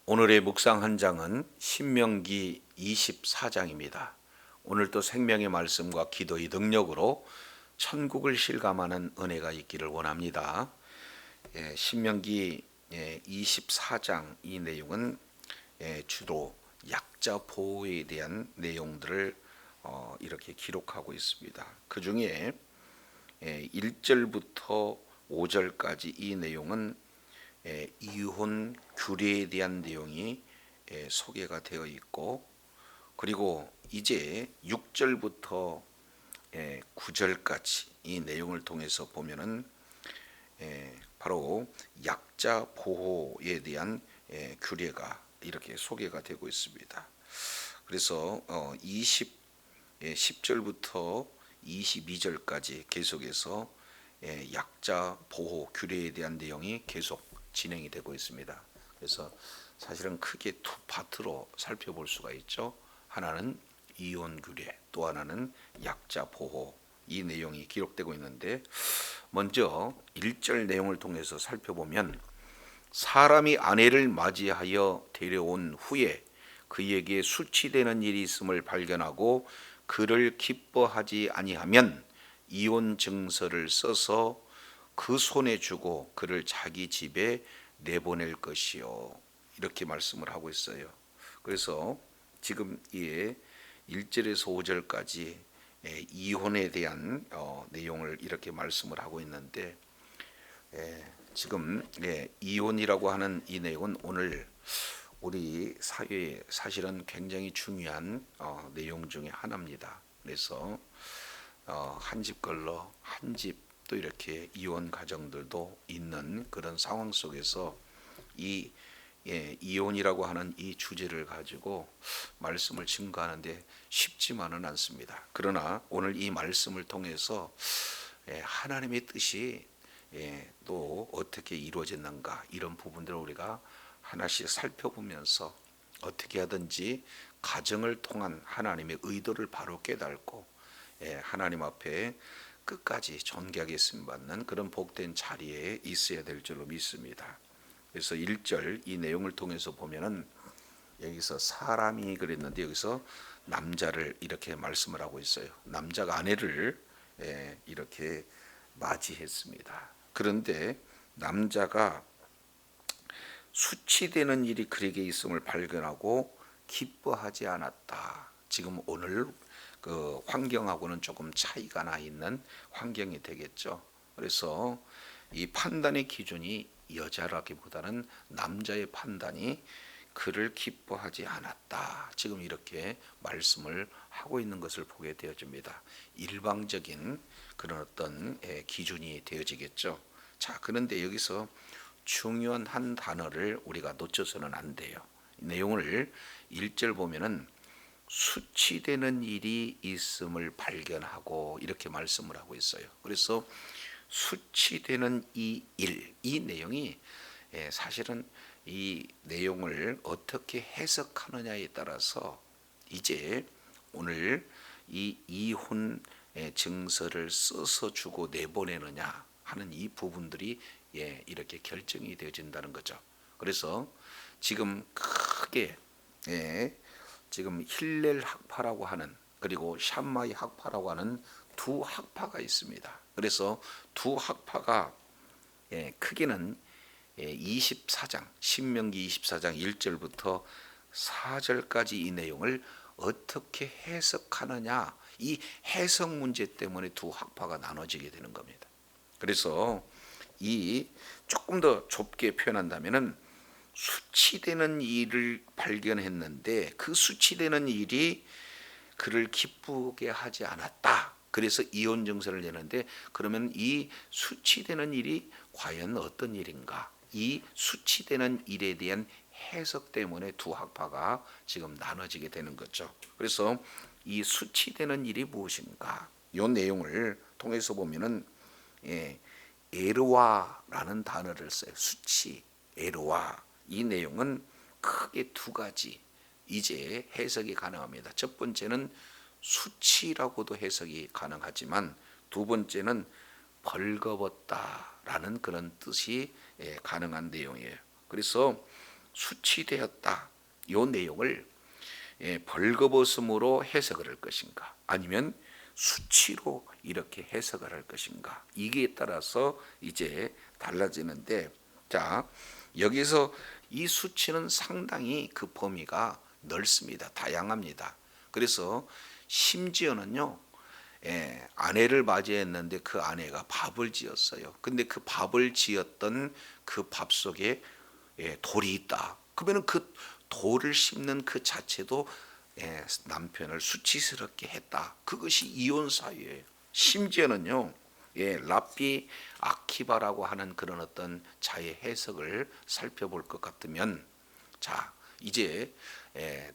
오늘의 묵상 한 장은 신명기 24장입니다. 오늘도 생명의 말씀과 기도의 능력으로 천국을 실감하는 은혜가 있기를 원합니다. 신명기 24장 이 내용은 주로 약자 보호에 대한 내용들을 이렇게 기록하고 있습니다. 그 중에 1절부터 5절까지 이 내용은 이혼 규례에 대한 내용이 소개가 되어 있고, 그리고 이제 6절부터 9절까지 이 내용을 통해서 보면은 바로 약자 보호에 대한 규례가 이렇게 소개가 되고 있습니다. 그래서 10절부터 22절까지 계속해서 약자 보호 규례에 대한 내용이 계속 진행이 되고 있습니다. 그래서 사실은 크게 두 파트로 살펴볼 수가 있죠. 하나는 이혼 규례, 또 하나는 약자 보호, 이 내용이 기록되고 있는데, 먼저 1절 내용을 통해서 살펴보면, 사람이 아내를 맞이하여 데려온 후에 그에게 수치되는 일이 있음을 발견하고 그를 기뻐하지 아니하면 이혼 증서를 써서 그 손에 주고 그를 자기 집에 내보낼 것이요, 이렇게 말씀을 하고 있어요. 그래서 지금 이 1절에서 5절까지 이혼에 대한 내용을 이렇게 말씀을 하고 있는데, 지금 이혼이라고 하는 이 내용은 오늘 우리 사회에 사실은 굉장히 중요한 내용 중에 하나입니다. 그래서 한 집 걸러 한 집 또 이렇게 이혼 가정들도 있는 그런 상황 속에서 이 이혼이라고 하는 이 주제를 가지고 말씀을 증거하는데 쉽지만은 않습니다. 그러나 오늘 이 말씀을 통해서 하나님의 뜻이 또 어떻게 이루어졌는가, 이런 부분들을 우리가 하나씩 살펴보면서 어떻게 하든지 가정을 통한 하나님의 의도를 바로 깨닫고 하나님 앞에 끝까지 존귀하게 쓰임받는 그런 복된 자리에 있어야 될 줄로 믿습니다. 그래서 1절 이 내용을 통해서 보면은 여기서 사람이 그랬는데 여기서 남자를 이렇게 말씀을 하고 있어요. 남자가 아내를 이렇게 맞이했습니다. 그런데 남자가 수치되는 일이 그에게 있음을 발견하고 기뻐하지 않았다. 지금 오늘 그 환경하고는 조금 차이가 나 있는 환경이 되겠죠. 그래서 이 판단의 기준이 여자라기보다는 남자의 판단이 그를 기뻐하지 않았다. 지금 이렇게 말씀을 하고 있는 것을 보게 되어집니다. 일방적인 그런 어떤 기준이 되어지겠죠. 자, 그런데 여기서 중요한 한 단어를 우리가 놓쳐서는 안 돼요. 내용을 1절 보면은 수치되는 일이 있음을 발견하고 이렇게 말씀을 하고 있어요. 그래서 수치되는 이 일, 이 내용이 사실은 이 내용을 어떻게 해석하느냐에 따라서 이제 오늘 이 이혼 증서를 써서 주고 내보내느냐 하는 이 부분들이 이렇게 결정이 되어진다는 거죠. 그래서 지금 크게 지금 힐렐 학파라고 하는, 그리고 샴마이 학파라고 하는 두 학파가 있습니다. 그래서 두 학파가 크게는 24장 신명기 24장 1절부터 4절까지 이 내용을 어떻게 해석하느냐, 이 해석 문제 때문에 두 학파가 나눠지게 되는 겁니다. 그래서 이 조금 더 좁게 표현한다면은 수치되는 일을 발견했는데 그 수치되는 일이 그를 기쁘게 하지 않았다. 그래서 이혼 증서를 내는데, 그러면 이 수치되는 일이 과연 어떤 일인가? 이 수치되는 일에 대한 해석 때문에 두 학파가 지금 나눠지게 되는 거죠. 그래서 이 수치되는 일이 무엇인가? 이 내용을 통해서 보면은 에르와라는 단어를 써요. 수치, 에르와. 이 내용은 크게 두 가지 이제 해석이 가능합니다. 첫 번째는 수치라고도 해석이 가능하지만, 두 번째는 벌거벗다라는 그런 뜻이 가능한 내용이에요. 그래서 수치되었다. 요 내용을 벌거벗음으로 해석을 할 것인가, 아니면 수치로 이렇게 해석을 할 것인가, 이게 따라서 이제 달라지는데, 자, 여기서 이 수치는 상당히 그 범위가 넓습니다. 다양합니다. 그래서 심지어는요, 아내를 맞이했는데 그 아내가 밥을 지었어요. 근데 그 밥을 지었던 그 밥 속에 돌이 있다. 그러면 그 돌을 씹는 그 자체도 남편을 수치스럽게 했다. 그것이 이혼 사유예요. 심지어는요, 랍비 아키바라고 하는 그런 어떤 자의 해석을 살펴볼 것 같으면, 자, 이제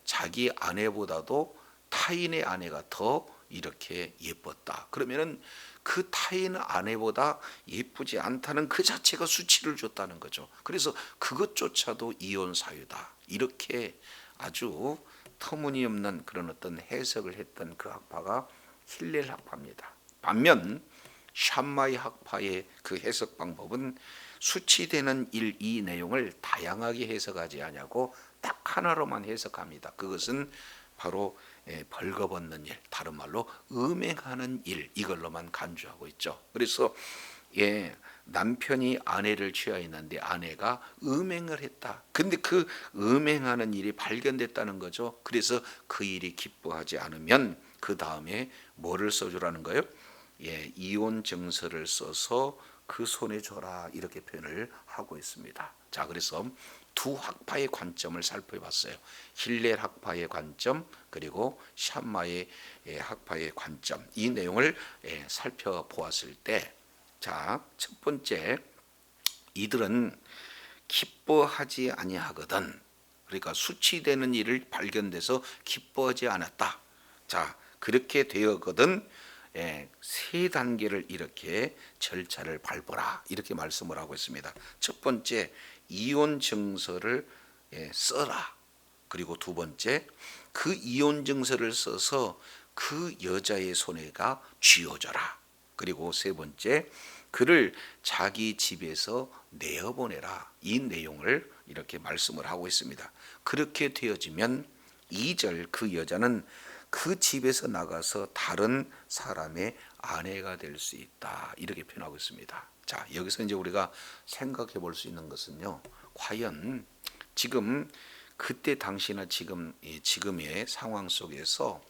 자기 아내보다도 타인의 아내가 더 이렇게 예뻤다. 그러면은 그 타인 아내보다 예쁘지 않다는 그 자체가 수치를 줬다는 거죠. 그래서 그것조차도 이혼 사유다. 이렇게 아주 터무니없는 그런 어떤 해석을 했던 그 학파가 힐렐 학파입니다. 반면 샴마이 학파의 그 해석 방법은 수치되는 일, 이 내용을 다양하게 해석하지 않냐고 딱 하나로만 해석합니다. 그것은 바로 벌거벗는 일, 다른 말로 음행하는 일, 이걸로만 간주하고 있죠. 그래서 남편이 아내를 취하였는데 아내가 음행을 했다. 근데 그 음행하는 일이 발견됐다는 거죠. 그래서 그 일이 기뻐하지 않으면 그 다음에 뭐를 써주라는 거예요? 이혼 증서를 써서 그 손에 줘라, 이렇게 표현을 하고 있습니다. 자, 그래서 두 학파의 관점을 살펴봤어요. 힐렐 학파의 관점, 그리고 샴마의 학파의 관점, 이 내용을 살펴보았을 때, 자, 첫 번째, 이들은 기뻐하지 아니하거든. 그러니까 수치되는 일을 발견돼서 기뻐하지 않았다. 자, 그렇게 되었거든. 세 단계를 이렇게 절차를 밟아라, 이렇게 말씀을 하고 있습니다. 첫 번째, 이혼 증서를 써라. 그리고 두 번째, 그 이혼 증서를 써서 그 여자의 손에가 쥐어져라. 그리고 세 번째, 그를 자기 집에서 내어보내라. 이 내용을 이렇게 말씀을 하고 있습니다. 그렇게 되어지면 2절, 그 여자는 그 집에서 나가서 다른 사람의 아내가 될 수 있다. 이렇게 표현하고 있습니다. 자, 여기서 이제 우리가 생각해 볼 수 있는 것은요, 과연 지금 그때 당시나 지금의 상황 속에서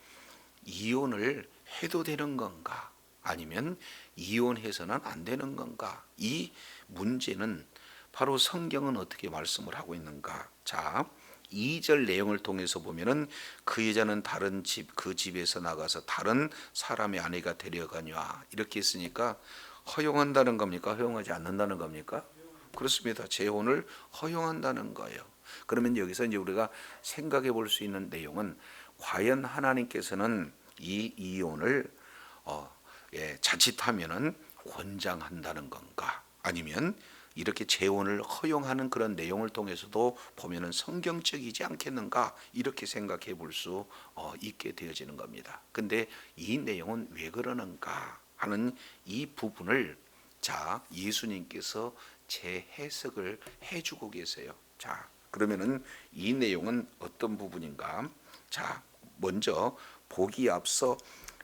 이혼을 해도 되는 건가, 아니면 이혼해서는 안 되는 건가, 이 문제는 바로 성경은 어떻게 말씀을 하고 있는가. 자, 2절 내용을 통해서 보면은 그 여자는 다른 집, 그 집에서 나가서 다른 사람의 아내가 데려가냐, 이렇게 했으니까 허용한다는 겁니까? 허용하지 않는다는 겁니까? 그렇습니다. 재혼을 허용한다는 거예요. 그러면 여기서 이제 우리가 생각해 볼 수 있는 내용은, 과연 하나님께서는 이 이혼을 자칫하면은 권장한다는 건가, 아니면 이렇게 재혼을 허용하는 그런 내용을 통해서도 보면은 성경적이지 않겠는가, 이렇게 생각해 볼 수 있게 되어지는 겁니다. 근데 이 내용은 왜 그러는가 하는 이 부분을, 자, 예수님께서 재해석을 해주고 계세요. 자, 그러면은 이 내용은 어떤 부분인가? 자, 먼저 보기 앞서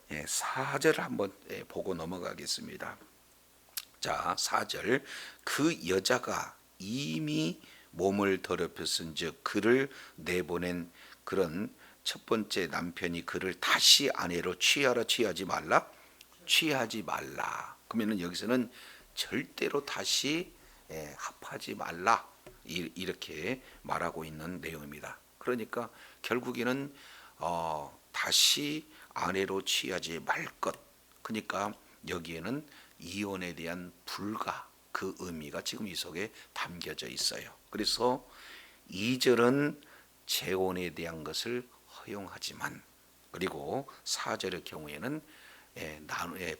4절 한번 보고 넘어가겠습니다. 자, 4절, 그 여자가 이미 몸을 더럽혔은즉 그를 내보낸, 그런 첫 번째 남편이 그를 다시 아내로 취하라, 취하지 말라? 취하지 말라. 그러면은 여기서는 절대로 다시 합하지 말라, 이렇게 말하고 있는 내용입니다. 그러니까 결국에는 다시 아내로 취하지 말 것. 그러니까 여기에는 이혼에 대한 불가, 그 의미가 지금 이 속에 담겨져 있어요. 그래서 2절은 재혼에 대한 것을 허용하지만, 그리고 4절의 경우에는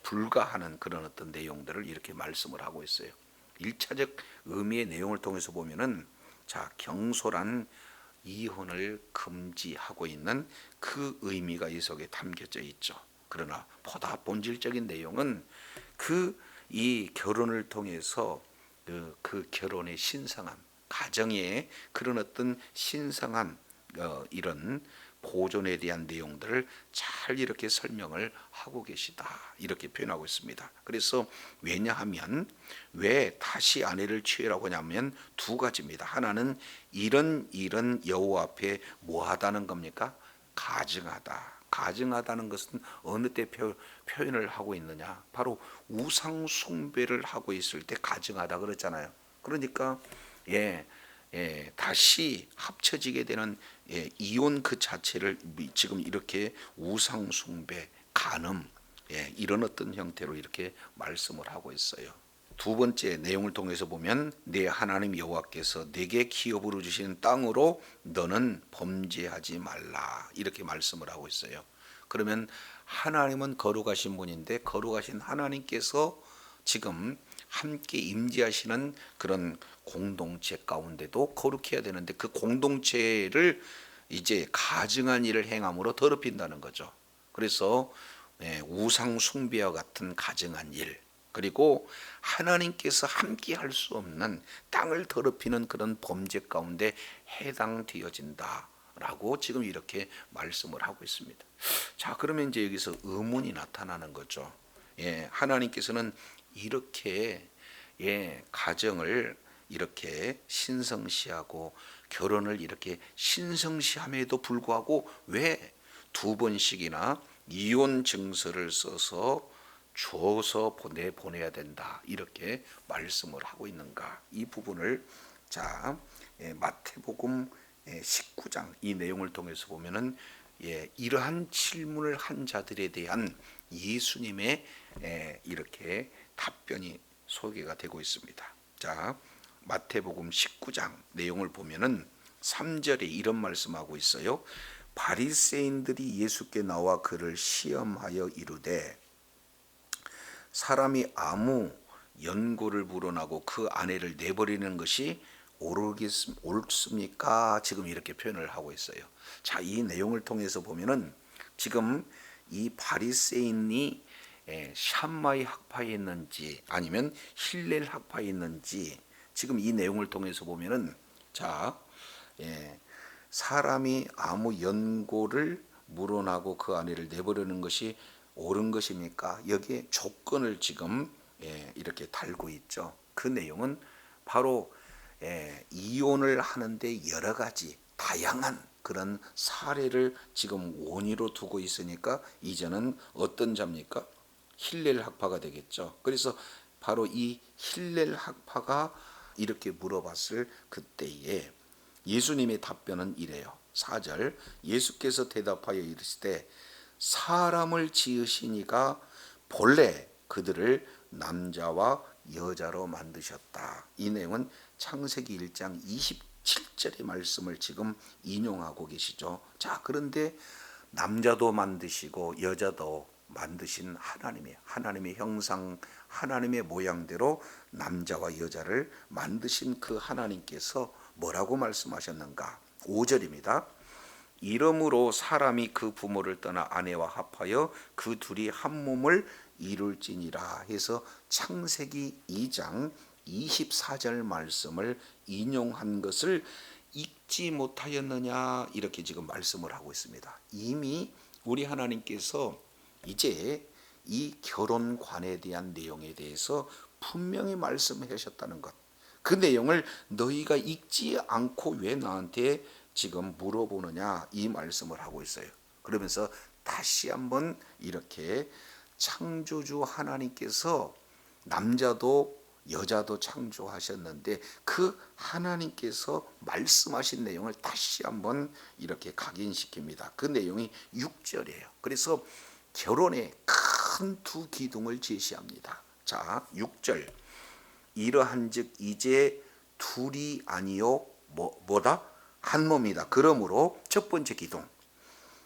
불가하는 그런 어떤 내용들을 이렇게 말씀을 하고 있어요. 1차적 의미의 내용을 통해서 보면은, 자, 경솔한 이혼을 금지하고 있는 그 의미가 이 속에 담겨져 있죠. 그러나 보다 본질적인 내용은 이 결혼을 통해서 그 결혼의 신성함, 가정의 그런 어떤 신성한 이런 보존에 대한 내용들을 잘 이렇게 설명을 하고 계시다, 이렇게 표현하고 있습니다. 그래서 왜냐하면 왜 다시 아내를 취하라고 하냐면 두 가지입니다. 하나는 이런 여호와 앞에 뭐하다는 겁니까? 가증하다. 가증하다는 것은 어느 때 표현을 하고 있느냐? 바로 우상 숭배를 하고 있을 때 가증하다 그랬잖아요. 그러니까 다시 합쳐지게 되는 이혼 그 자체를 지금 이렇게 우상 숭배, 간음, 이런 어떤 형태로 이렇게 말씀을 하고 있어요. 두 번째 내용을 통해서 보면 내 하나님 여호와께서 내게 기업으로 주시는 땅으로 너는 범죄하지 말라, 이렇게 말씀을 하고 있어요. 그러면 하나님은 거룩하신 분인데 거룩하신 하나님께서 지금 함께 임재하시는 그런 공동체 가운데도 거룩해야 되는데 그 공동체를 이제 가증한 일을 행함으로 더럽힌다는 거죠. 그래서 우상 숭배와 같은 가증한 일, 그리고 하나님께서 함께 할 수 없는 땅을 더럽히는 그런 범죄 가운데 해당되어진다라고 지금 이렇게 말씀을 하고 있습니다. 자, 그러면 이제 여기서 의문이 나타나는 거죠. 하나님께서는 이렇게 가정을 이렇게 신성시하고 결혼을 이렇게 신성시함에도 불구하고 왜 두 번씩이나 이혼 증서를 써서 보내야 된다, 이렇게 말씀을 하고 있는가? 이 부분을 마태복음 19장 이 내용을 통해서 보면은 이러한 질문을 한 자들에 대한 예수님의 이렇게 답변이 소개가 되고 있습니다. 자, 마태복음 19장 내용을 보면은 3절에 이런 말씀하고 있어요. 바리새인들이 예수께 나와 그를 시험하여 이르되 사람이 아무 연고를 불어나고 그 아내를 내버리는 것이 옳습니까? 지금 이렇게 표현을 하고 있어요. 자, 이 내용을 통해서 보면은 지금 이 바리새인이 샴마이 학파에 있는지 아니면 힐렐 학파에 있는지 지금 이 내용을 통해서 보면은 사람이 아무 연고를 물어나고 그 아내를 내버리는 것이 옳은 것입니까? 여기에 조건을 지금 이렇게 달고 있죠. 그 내용은 바로 이혼을 하는데 여러 가지 다양한 그런 사례를 지금 원의로 두고 있으니까 이제는 어떤 자입니까? 힐렐 학파가 되겠죠. 그래서 바로 이 힐렐 학파가 이렇게 물어봤을 그때에 예수님의 답변은 이래요. 4절 예수께서 대답하여 이르시되 사람을 지으시니가 본래 그들을 남자와 여자로 만드셨다. 이 내용은 창세기 1장 27절의 말씀을 지금 인용하고 계시죠. 자, 그런데 남자도 만드시고 여자도 만드신 하나님의 형상, 하나님의 모양대로 남자와 여자를 만드신 그 하나님께서 뭐라고 말씀하셨는가? 5절입니다. 이러므로 사람이 그 부모를 떠나 아내와 합하여 그 둘이 한 몸을 이룰지니라 해서 창세기 2장 24절 말씀을 인용한 것을 읽지 못하였느냐, 이렇게 지금 말씀을 하고 있습니다. 이미 우리 하나님께서 이제 이 결혼관에 대한 내용에 대해서 분명히 말씀하셨다는 것, 그 내용을 너희가 읽지 않고 왜 나한테 지금 물어보느냐, 이 말씀을 하고 있어요. 그러면서 다시 한번 이렇게 창조주 하나님께서 남자도 여자도 창조하셨는데 그 하나님께서 말씀하신 내용을 다시 한번 이렇게 각인시킵니다. 그 내용이 6절이에요. 그래서 결혼의 큰 두 기둥을 제시합니다. 자, 6절 이러한즉 이제 둘이 아니요 뭐다? 한 몸이다. 그러므로 첫 번째 기둥,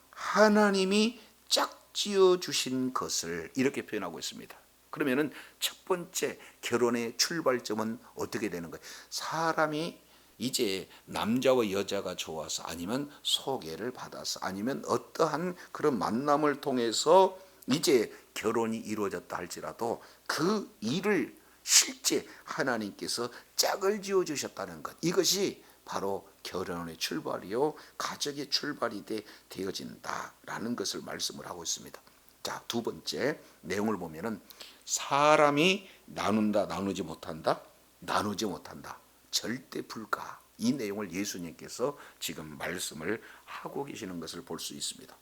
하나님이 짝지어 주신 것을 이렇게 표현하고 있습니다. 그러면은 첫 번째 결혼의 출발점은 어떻게 되는 거예요? 사람이 이제 남자와 여자가 좋아서 아니면 소개를 받아서 아니면 어떠한 그런 만남을 통해서 이제 결혼이 이루어졌다 할지라도 그 일을 실제 하나님께서 짝을 지어 주셨다는 것, 이것이 바로 결혼의 출발이요 가정의 출발이 되어진다라는 것을 말씀을 하고 있습니다. 자, 두 번째 내용을 보면은 사람이 나눈다, 나누지 못한다, 나누지 못한다, 절대 불가. 이 내용을 예수님께서 지금 말씀을 하고 계시는 것을 볼 수 있습니다.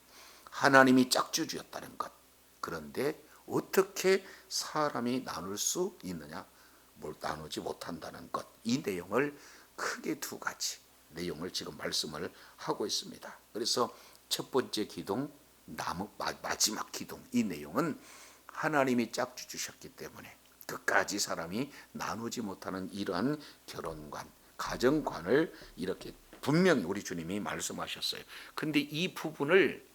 하나님이 짝주주였다는 것. 그런데 어떻게 사람이 나눌 수 있느냐? 뭘 나누지 못한다는 것. 이 내용을 크게 두 가지 내용을 지금 말씀을 하고 있습니다. 그래서 첫 번째 기둥, 마지막 기둥, 이 내용은 하나님이 짝주주셨기 때문에 끝까지 사람이 나누지 못하는 이러한 결혼관, 가정관을 이렇게 분명히 우리 주님이 말씀하셨어요. 근데 이 부분을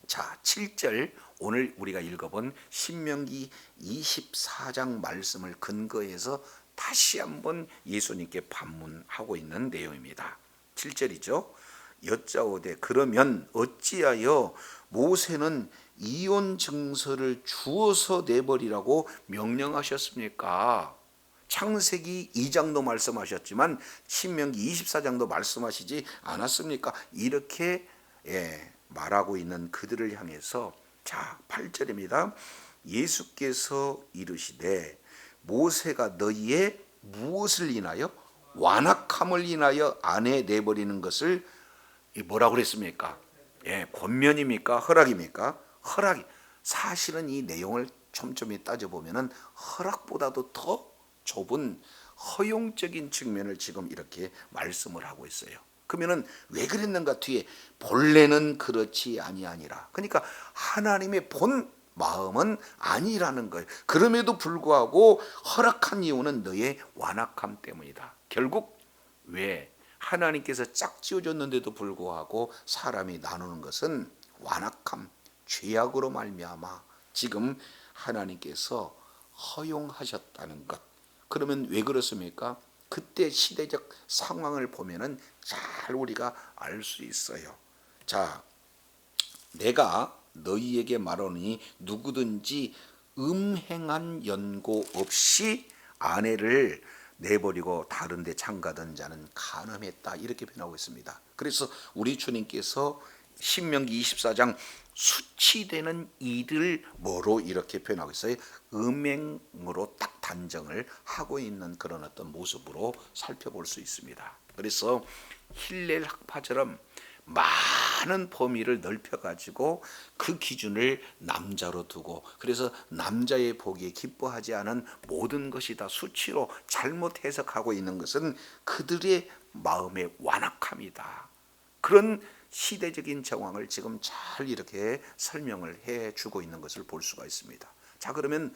자 7절 오늘 우리가 읽어본 신명기 24장 말씀을 근거해서 다시 한번 예수님께 반문하고 있는 내용입니다. 7절이죠. 여짜오되 그러면 어찌하여 모세는 이혼 증서를 주어서 내버리라고 명령하셨습니까? 창세기 2장도 말씀하셨지만 신명기 24장도 말씀하시지 않았습니까? 이렇게 말하고 있는 그들을 향해서 자 8절입니다. 예수께서 이르시되 모세가 너희의 무엇을 인하여 완악함을 인하여 아내 내버리는 것을 뭐라고 그랬습니까? 권면입니까? 허락입니까? 허락이. 사실은 이 내용을 촘촘히 따져보면 허락보다도 더 좁은 허용적인 측면을 지금 이렇게 말씀을 하고 있어요. 그러면은 왜 그랬는가 뒤에 본래는 그렇지 아니하니라. 그러니까 하나님의 본 마음은 아니라는 거예요. 그럼에도 불구하고 허락한 이유는 너의 완악함 때문이다. 결국 왜 하나님께서 짝지어줬는데도 불구하고 사람이 나누는 것은 완악함, 죄악으로 말미암아 지금 하나님께서 허용하셨다는 것. 그러면 왜 그렇습니까? 그때 시대적 상황을 보면은 잘 우리가 알 수 있어요. 자, 내가 너희에게 말하니 누구든지 음행한 연고 없이 아내를 내버리고 다른 데 장가든 자는 간음했다, 이렇게 표현하고 있습니다. 그래서 우리 주님께서 신명기 24장 수치되는 일을 뭐로 이렇게 표현하고 있어요? 음행으로 딱 단정을 하고 있는 그런 어떤 모습으로 살펴볼 수 있습니다. 그래서 힐렐 학파처럼 많은 범위를 넓혀가지고 그 기준을 남자로 두고, 그래서 남자의 보기에 기뻐하지 않은 모든 것이 다 수치로 잘못 해석하고 있는 것은 그들의 마음의 완악함이다. 그런 시대적인 정황을 지금 잘 이렇게 설명을 해주고 있는 것을 볼 수가 있습니다. 자, 그러면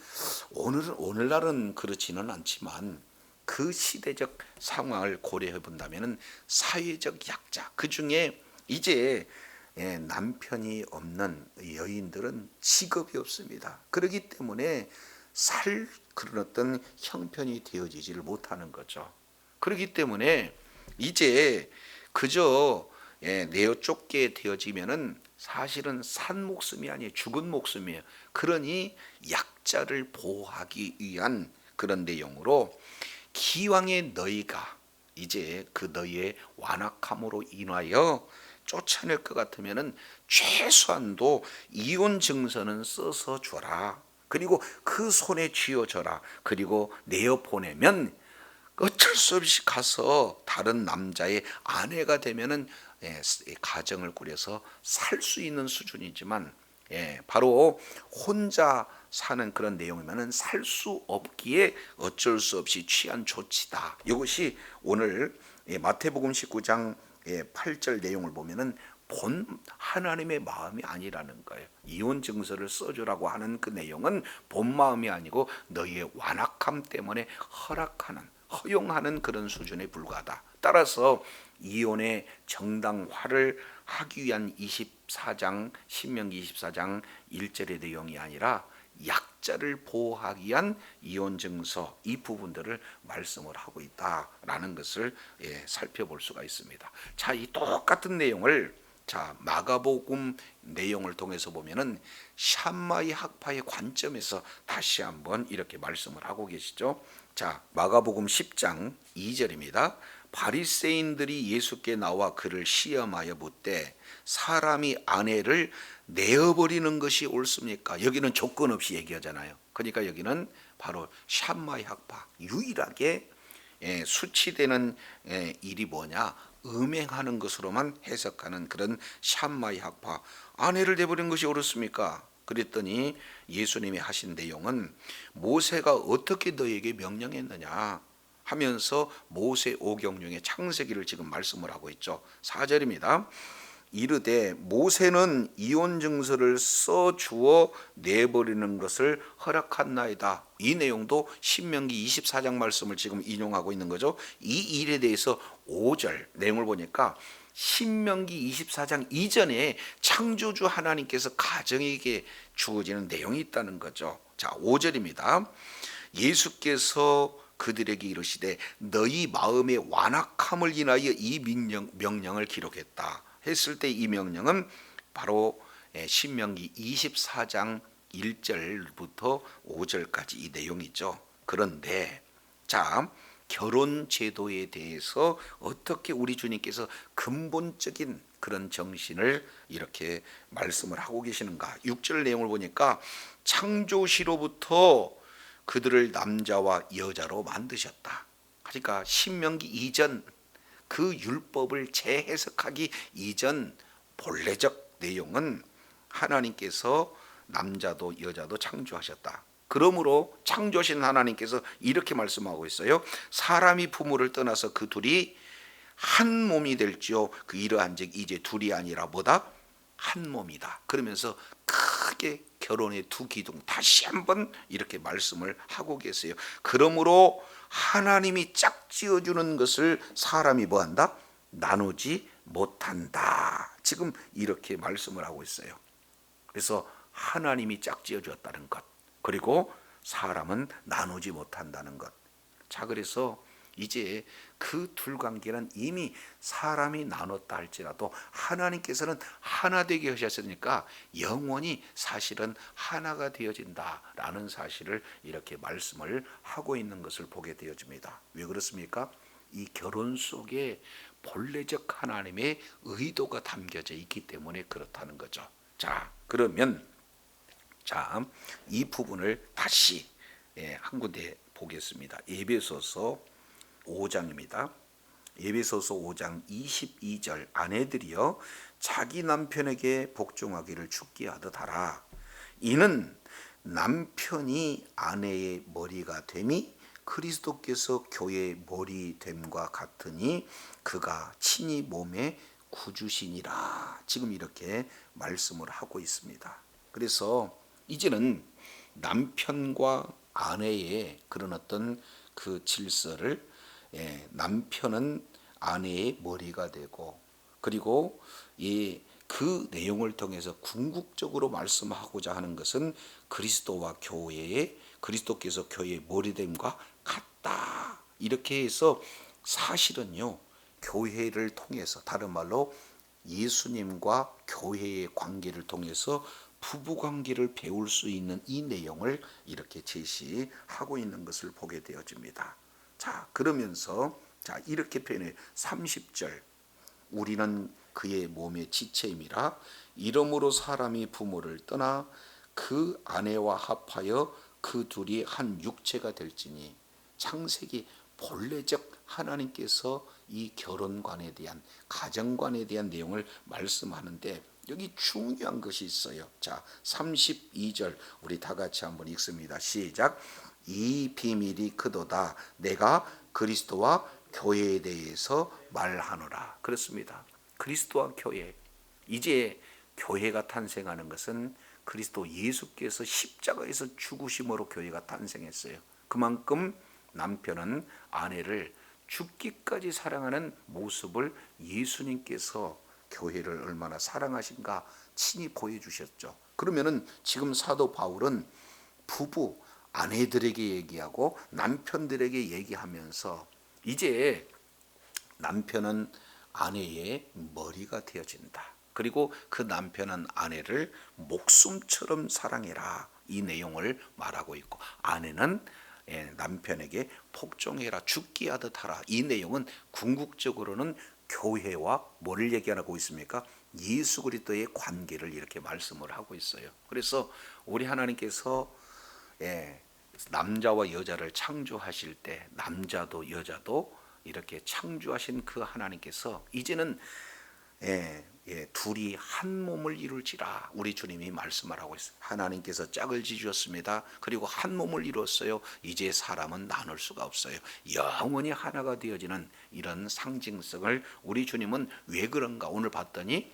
오늘날은 그렇지는 않지만 그 시대적 상황을 고려해 본다면 사회적 약자, 그 중에 이제 남편이 없는 여인들은 직업이 없습니다. 그렇기 때문에 살 그런 어떤 형편이 되어지지를 못하는 거죠. 그렇기 때문에 이제 그저 내어 쫓게 되어지면은 사실은 산 목숨이 아니에요. 죽은 목숨이에요. 그러니 약자를 보호하기 위한 그런 내용으로 기왕에 너희가 이제 그 너희의 완악함으로 인하여 쫓아낼 것 같으면은 최소한도 이혼 증서는 써서 줘라. 그리고 그 손에 쥐어줘라. 그리고 내어 보내면 어쩔 수 없이 가서 다른 남자의 아내가 되면은 가정을 꾸려서 살 수 있는 수준이지만 바로 혼자 사는 그런 내용이면은 살 수 없기에 어쩔 수 없이 취한 조치다. 이것이 오늘 마태복음 19장 8절 내용을 보면은 본 하나님의 마음이 아니라는 거예요. 이혼 증서를 써주라고 하는 그 내용은 본 마음이 아니고 너희의 완악함 때문에 허용하는 그런 수준에 불과하다. 따라서 이혼의 정당화를 하기 위한 24장 신명기 24장 1절의 내용이 아니라 약자를 보호하기 위한 이혼 증서, 이 부분들을 말씀을 하고 있다라는 것을 살펴볼 수가 있습니다. 자, 이 똑같은 내용을 자 마가복음 내용을 통해서 보면은 샴마이 학파의 관점에서 다시 한번 이렇게 말씀을 하고 계시죠. 자, 마가복음 10장 2절입니다. 바리새인들이 예수께 나와 그를 시험하여 묻되 사람이 아내를 내어버리는 것이 옳습니까? 여기는 조건 없이 얘기하잖아요. 그러니까 여기는 바로 샴마의 학파, 유일하게 수치되는 일이 뭐냐? 음행하는 것으로만 해석하는 그런 샴마의 학파. 아내를 내버린 것이 옳습니까? 그랬더니 예수님이 하신 내용은 모세가 어떻게 너에게 명령했느냐 하면서 모세 오경중의 창세기를 지금 말씀을 하고 있죠. 4절입니다. 이르되 모세는 이혼 증서를 써 주어 내버리는 것을 허락한나이다. 이 내용도 신명기 24장 말씀을 지금 인용하고 있는 거죠. 이 일에 대해서 5절 내용을 보니까 신명기 24장 이전에 창조주 하나님께서 가정에게 주어지는 내용이 있다는 거죠. 자, 5절입니다. 예수께서 그들에게 이르시되 너희 마음의 완악함을 인하여 이 명령을 기록했다 했을 때 이 명령은 바로 신명기 24장 1절부터 5절까지 이 내용이죠. 그런데 자, 결혼 제도에 대해서 어떻게 우리 주님께서 근본적인 그런 정신을 이렇게 말씀을 하고 계시는가? 6절 내용을 보니까 창조시로부터 그들을 남자와 여자로 만드셨다. 그러니까 신명기 이전 그 율법을 재해석하기 이전 본래적 내용은 하나님께서 남자도 여자도 창조하셨다. 그러므로 창조하신 하나님께서 이렇게 말씀하고 있어요. 사람이 부모를 떠나서 그 둘이 한 몸이 될지요. 그 이러한즉 이제 둘이 아니라 뭐다? 한 몸이다. 그러면서 크게 결혼의 두 기둥 다시 한번 이렇게 말씀을 하고 계세요. 그러므로 하나님이 짝지어주는 것을 사람이 뭐한다? 나누지 못한다. 지금 이렇게 말씀을 하고 있어요. 그래서 하나님이 짝지어 주었다는 것, 그리고 사람은 나누지 못한다는 것. 자, 그래서 이제 그 둘 관계는 이미 사람이 나눴다 할지라도 하나님께서는 하나 되게 하셨으니까 영원히 사실은 하나가 되어진다라는 사실을 이렇게 말씀을 하고 있는 것을 보게 되어집니다. 왜 그렇습니까? 이 결혼 속에 본래적 하나님의 의도가 담겨져 있기 때문에 그렇다는 거죠. 자, 그러면 이 부분을 다시 한 군데 보겠습니다. 에베소서 5장입니다. 에베소서 5장 22절 아내들이여 자기 남편에게 복종하기를 죽게 하듯 하라. 이는 남편이 아내의 머리가 됨이 그리스도께서 교회의 머리 됨과 같으니 그가 친히 몸의 구주시니라. 지금 이렇게 말씀을 하고 있습니다. 그래서 이제는 남편과 아내의 그런 어떤 그 질서를 남편은 아내의 머리가 되고, 그리고 그 내용을 통해서 궁극적으로 말씀하고자 하는 것은 그리스도와 교회의 그리스도께서 교회의 머리됨과 같다. 이렇게 해서 사실은요, 교회를 통해서, 다른 말로 예수님과 교회의 관계를 통해서 부부 관계를 배울 수 있는 이 내용을 이렇게 제시하고 있는 것을 보게 되어집니다. 자, 그러면서 이렇게 표현해 30절 우리는 그의 몸의 지체임이라 이러므로 사람이 부모를 떠나 그 아내와 합하여 그 둘이 한 육체가 될지니. 창세기 본래적 하나님께서 이 결혼관에 대한 가정관에 대한 내용을 말씀하는데 여기 중요한 것이 있어요. 자, 32절 우리 다 같이 한번 읽습니다. 시작. 이 비밀이 크도다 내가 그리스도와 교회에 대해서 말하노라. 그렇습니다. 그리스도와 교회, 이제 교회가 탄생하는 것은 그리스도 예수께서 십자가에서 죽으심으로 교회가 탄생했어요. 그만큼 남편은 아내를 죽기까지 사랑하는 모습을 예수님께서 교회를 얼마나 사랑하신가 친히 보여주셨죠. 그러면은 지금 사도 바울은 부부 아내들에게 얘기하고 남편들에게 얘기하면서 이제 남편은 아내의 머리가 되어진다. 그리고 그 남편은 아내를 목숨처럼 사랑해라. 이 내용을 말하고 있고, 아내는 남편에게 복종해라, 죽게 하듯 하라. 이 내용은 궁극적으로는 교회와 뭐를 얘기하고 있습니까? 예수 그리스도의 관계를 이렇게 말씀을 하고 있어요. 그래서 우리 하나님께서 남자와 여자를 창조하실 때 남자도 여자도 이렇게 창조하신 그 하나님께서 이제는 둘이 한 몸을 이룰지라 우리 주님이 말씀을 하고 있어요. 하나님께서 짝을 지으셨습니다. 그리고 한 몸을 이뤘어요. 이제 사람은 나눌 수가 없어요. 영원히 하나가 되어지는 이런 상징성을 우리 주님은 왜 그런가 오늘 봤더니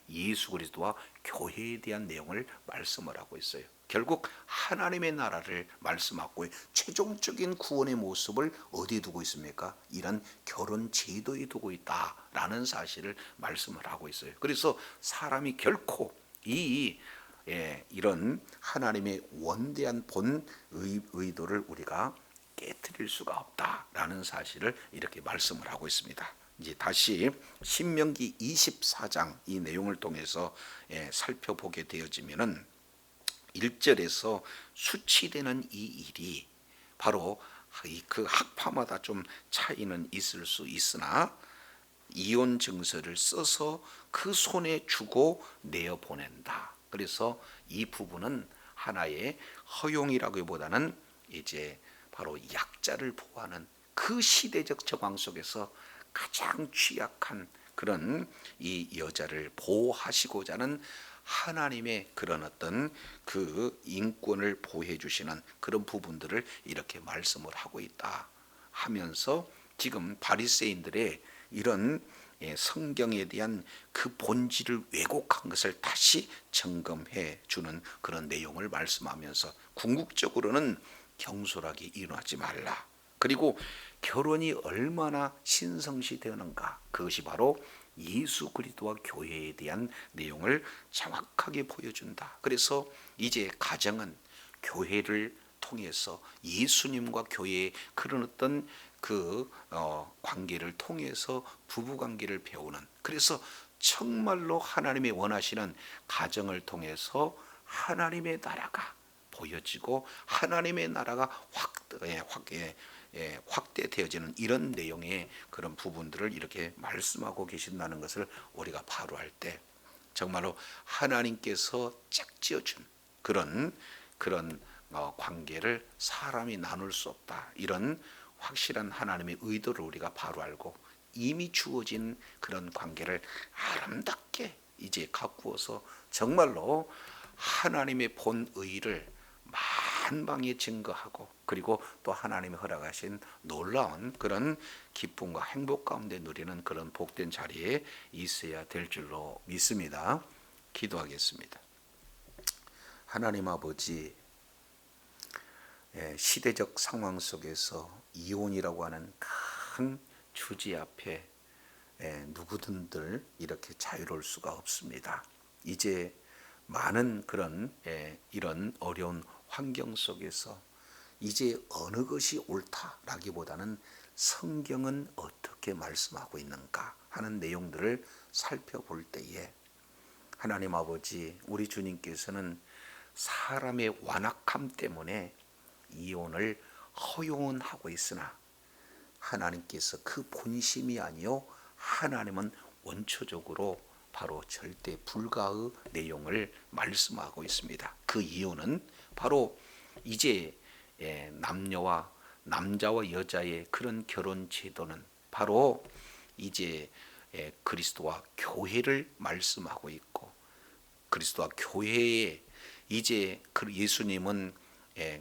예수 그리스도와 교회에 대한 내용을 말씀을 하고 있어요. 결국 하나님의 나라를 말씀하고 최종적인 구원의 모습을 어디에 두고 있습니까? 이런 결혼 제도에 두고 있다라는 사실을 말씀을 하고 있어요. 그래서 사람이 결코 이런 하나님의 원대한 본 의도를 우리가 깨트릴 수가 없다라는 사실을 이렇게 말씀을 하고 있습니다. 이제 다시 신명기 24장 이 내용을 통해서 살펴보게 되어지면은 1절에서 수치되는 이 일이 바로 그 학파마다 좀 차이는 있을 수 있으나 이혼 증서를 써서 그 손에 주고 내어 보낸다. 그래서 이 부분은 하나의 허용이라기보다는 이제 바로 약자를 보호하는 그 시대적 정황 속에서 가장 취약한 그런 이 여자를 보호하시고자 하는 하나님의 그런 어떤 그 인권을 보호해 주시는 그런 부분들을 이렇게 말씀을 하고 있다 하면서 지금 바리새인들의 이런 성경에 대한 그 본질을 왜곡한 것을 다시 점검해 주는 그런 내용을 말씀하면서 궁극적으로는 경솔하게 일어나지 말라. 그리고 결혼이 얼마나 신성시 되는가, 그것이 바로 예수 그리스도와 교회에 대한 내용을 정확하게 보여준다. 그래서 이제 가정은 교회를 통해서 예수님과 교회의 그런 어떤 그 관계를 통해서 부부 관계를 배우는, 그래서 정말로 하나님이 원하시는 가정을 통해서 하나님의 나라가 보여지고 하나님의 나라가 확대되어지는 이런 내용의 그런 부분들을 이렇게 말씀하고 계신다는 것을 우리가 바로 할 때 정말로 하나님께서 짝지어준 그런 관계를 사람이 나눌 수 없다. 이런 확실한 하나님의 의도를 우리가 바로 알고 이미 주어진 그런 관계를 아름답게 이제 가꾸어서 정말로 하나님의 본의를 만방에 증거하고 그리고 또 하나님이 허락하신 놀라운 그런 기쁨과 행복 가운데 누리는 그런 복된 자리에 있어야 될 줄로 믿습니다. 기도하겠습니다. 하나님 아버지, 시대적 상황 속에서 이혼이라고 하는 큰 주제 앞에 누구든들 이렇게 자유로울 수가 없습니다. 이제 많은 그런 이런 어려운 환경 속에서 이제 어느 것이 옳다라기보다는 성경은 어떻게 말씀하고 있는가 하는 내용들을 살펴볼 때에 하나님 아버지, 우리 주님께서는 사람의 완악함 때문에 이혼을 허용은 하고 있으나 하나님께서 그 본심이 아니요 하나님은 원초적으로 바로 절대 불가의 내용을 말씀하고 있습니다. 그 이유는 바로 이제 남자와 여자의 그런 결혼 제도는 바로 이제 그리스도와 교회를 말씀하고 있고 그리스도와 교회에 이제 예수님은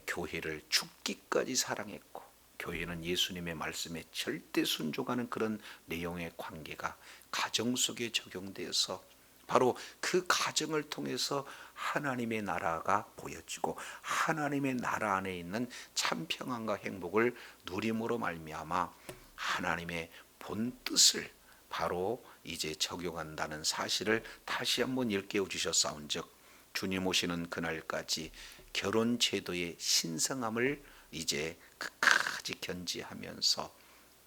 교회를 죽기까지 사랑했고 교회는 예수님의 말씀에 절대 순종하는 그런 내용의 관계가 가정 속에 적용되어서 바로 그 가정을 통해서 하나님의 나라가 보여지고 하나님의 나라 안에 있는 참 평안과 행복을 누림으로 말미암아 하나님의 본 뜻을 바로 이제 적용한다는 사실을 다시 한번 일깨워 주셨사온즉 주님 오시는 그날까지 결혼 제도의 신성함을 이제 끝까지 견지하면서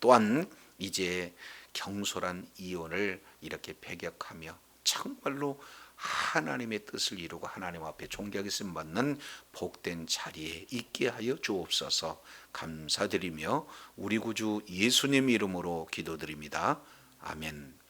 또한 이제 경솔한 이혼을 이렇게 배격하며 정말로 하나님의 뜻을 이루고 하나님 앞에 존귀하게 쓰임 받는 복된 자리에 있게 하여 주옵소서. 감사드리며 우리 구주 예수님 이름으로 기도드립니다. 아멘.